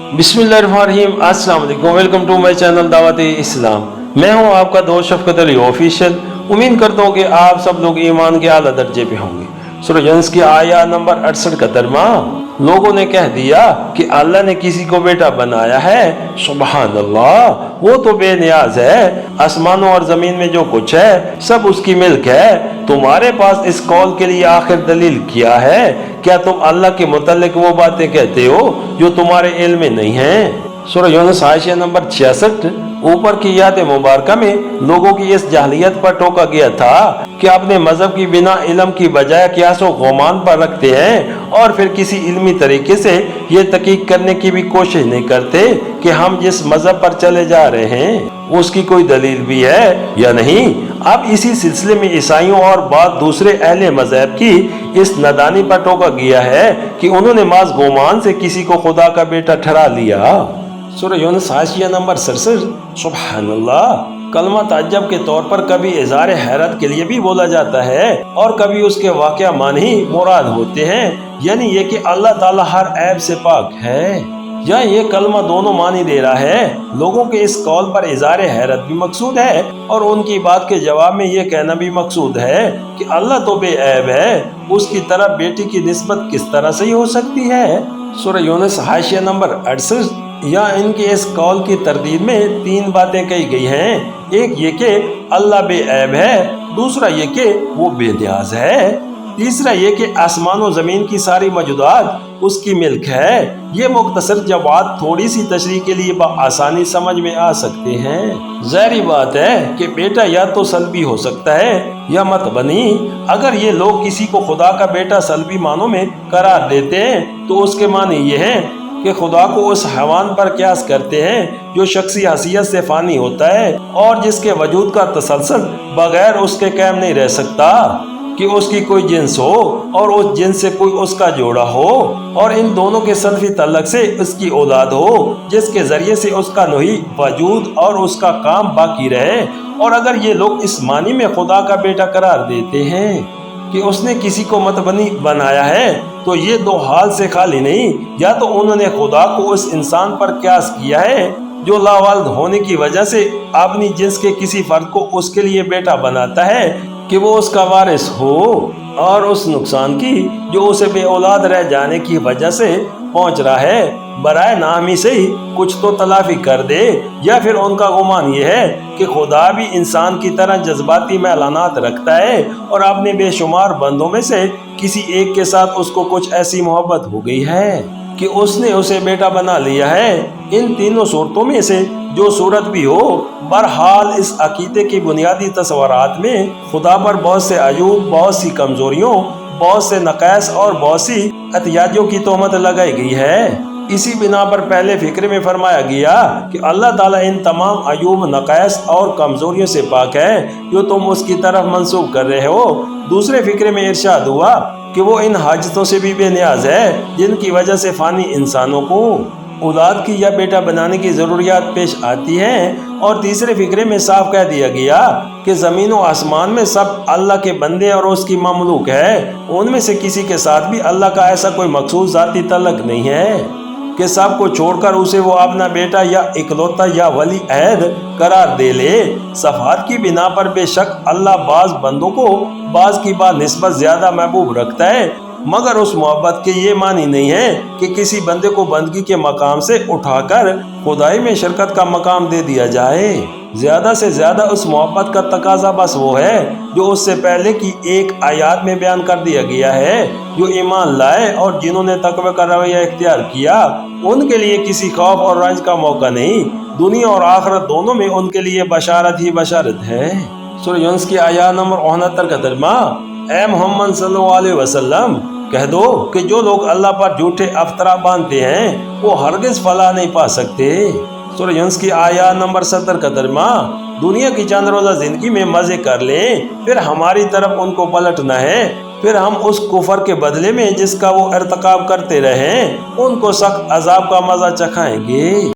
बिस्मिल्लाहिर्रहमानिर्रहीम, अस्सलाम वालेकुम, वेलकम टू माय चैनल दावत इस्लाम। मैं हूं आपका दोस्त शफकत अली ऑफिशियल। उम्मीद करता हूं कि आप सब लोग ईमान के आला दर्जे पे होंगे। सूरह यूनुस की आया नंबर 68 का तर्जुमा, लोगों ने कह दिया कि अल्लाह ने किसी को बेटा बनाया है। सुबहान अल्लाह, वो तो बेनियाज है। आसमानों और जमीन में जो कुछ है सब उसकी मिल्क है। तुम्हारे पास इस कौल के लिए आखिर दलील क्या है? क्या तुम अल्लाह के मुतल्लिक वो बातें कहते हो जो तुम्हारे इल्म में नहीं है? सूरह यूनुस आयत नंबर 66। ऊपर की याद मुबारका में लोगों की इस जाहलियत पर टोका गया था कि अपने मजहब की बिना इल्म की बजाय कियास व गुमान पर रखते हैं और फिर किसी इल्मी तरीके से ये तहकीक करने की भी कोशिश नहीं करते कि हम जिस मजहब पर चले जा रहे हैं उसकी कोई दलील भी है या नहीं। अब इसी सिलसिले में ईसाइयों और बाद दूसरे अहले मजहब की इस नादानी पर टोका गया है कि उन्होंने माज गुमान से किसी को खुदा का बेटा ठहरा लिया। सूरह यूनुस आयत नंबर 67। सुभान अल्लाह, कलमा ताज्जुब के तौर पर कभी इज़हार हैरत के लिए भी बोला जाता है और कभी उसके वाक़या मानी मुराद होते हैं, यानी ये कि अल्लाह ताला हर ऐब से पाक है। या ये कलमा दोनों मानी दे रहा है। लोगों के इस कौल पर इज़हार हैरत भी मकसूद है और उनकी बात के जवाब में ये कहना भी मकसूद है कि अल्लाह तो बेऐब है, उसकी तरफ बेटी की निस्बत किस तरह से हो सकती है। सूरह यूनुस हाशिया नंबर 68। या इनके इस कौल की तरदीद में तीन बातें कही गई हैं। एक ये कि अल्लाह बेऐब है, दूसरा ये कि वो बेनियाज है, तीसरा ये कि आसमान और ज़मीन की सारी मौजूदात उसकी मिल्क है। ये मुख्तसर जवाब थोड़ी सी तशरीह के लिए आसानी समझ में आ सकते हैं। ज़ाहिर बात है कि बेटा या तो सल्बी हो सकता है या मतबनी। अगर ये लोग किसी को खुदा का बेटा सल्बी मानों में करार देते हैं तो उसके मानी ये है कि खुदा को उस हैवान पर क्यास करते हैं जो शख्सी हसीयत से फानी होता है और जिसके वजूद का तसलसल बगैर उसके कायम नहीं रह सकता, कि उसकी कोई जिन्स हो और उस जिन्स से कोई उसका जोड़ा हो और इन दोनों के सल्फी तल्लक से उसकी औलाद हो जिसके जरिए से उसका नोही वजूद और उसका काम बाकी रहे। और अगर ये लोग इस मानी में खुदा का बेटा करार देते हैं कि उसने किसी को मतबनी बनाया है तो ये दो हाल से खाली नहीं। या तो उन्होंने खुदा को उस इंसान पर क्यास किया है जो लावालिद होने की वजह से अपनी जिन्स के किसी फर्द को उसके लिए बेटा बनाता है कि वो उसका वारिस हो, और उस नुकसान की जो उसे बे औलाद रह जाने की वजह से पहुंच रहा है बराए नामी से ही कुछ तो तलाफी कर दे। या फिर उनका गुमान ये है कि खुदा भी इंसान की तरह जज्बाती मैलानात रखता है और अपने बेशुमार बंदों में से किसी एक के साथ उसको कुछ ऐसी मोहब्बत हो गई है कि उसने उसे बेटा बना लिया है। इन तीनों सूरतों में से जो सूरत भी हो, बहरहाल इस अकीदे की बुनियादी तस्वरात में खुदा पर बहुत से अयूब, बहुत सी कमजोरियों, बहुत से नक़ाइस और बहुत सी अतियाजियों की तोहमत लगाई गई है। इसी बिना पर पहले फिक्र में फरमाया गया कि अल्लाह ताला इन तमाम अयूब, नक़ाइस और कमजोरियों से पाक है जो तुम उसकी तरफ मंसूब कर रहे हो। दूसरे फिक्र में इरशाद हुआ कि वो इन हाजतों से भी बेनियाज है जिनकी वजह से फानी इंसानों को औलाद की या बेटा बनाने की ज़रूरियात पेश आती हैं। और तीसरे फिक्रे में साफ कह दिया गया कि ज़मीन और आसमान में सब अल्लाह के बंदे और उसकी ममलूक है। उनमें से किसी के साथ भी अल्लाह का ऐसा कोई मखसूस ज़ाती तल्लुक़ नहीं है कि सब को छोड़कर उसे वो अपना बेटा या इकलौता या वली अहद करार दे ले। सफात की बिना पर बेशक अल्लाह बाज बंदों को बाज की बात निस्बत ज्यादा महबूब रखता है, मगर उस मोहब्बत के ये मानी नहीं है कि किसी बंदे को बंदगी के मकाम से उठाकर खुदाई में शरकत का मकाम दे दिया जाए। ज्यादा से ज्यादा उस मोहब्बत का तकाजा बस वो है जो उससे पहले की एक आयत में बयान कर दिया गया है। जो ईमान लाए और जिन्होंने तकवा का रवैया इख्तियार किया उनके लिए किसी खौफ और रंज का मौका नहीं, दुनिया और आखिरत दोनों में उनके लिए बशारत ही बशारत है। सूरह यूनुस की आयत नंबर 69 का तर्जुमा, ए मोहम्मद सल्लल्लाहु अलैहि वसल्लम कह दो कि जो लोग अल्लाह पर झूठे अफ्तरा बांधते हैं वो हरगिज फलाह नहीं पा सकते। सूरह यूनुस की आयत नंबर 70 का तर्जुमा, दुनिया की चंद रोज़ा जिंदगी में मजे कर लें फिर हमारी तरफ उनको पलटना है, फिर हम उस कुफर के बदले में जिसका वो इर्तिकाब करते रहे उनको सख्त अजाब का मजा चखाएंगे।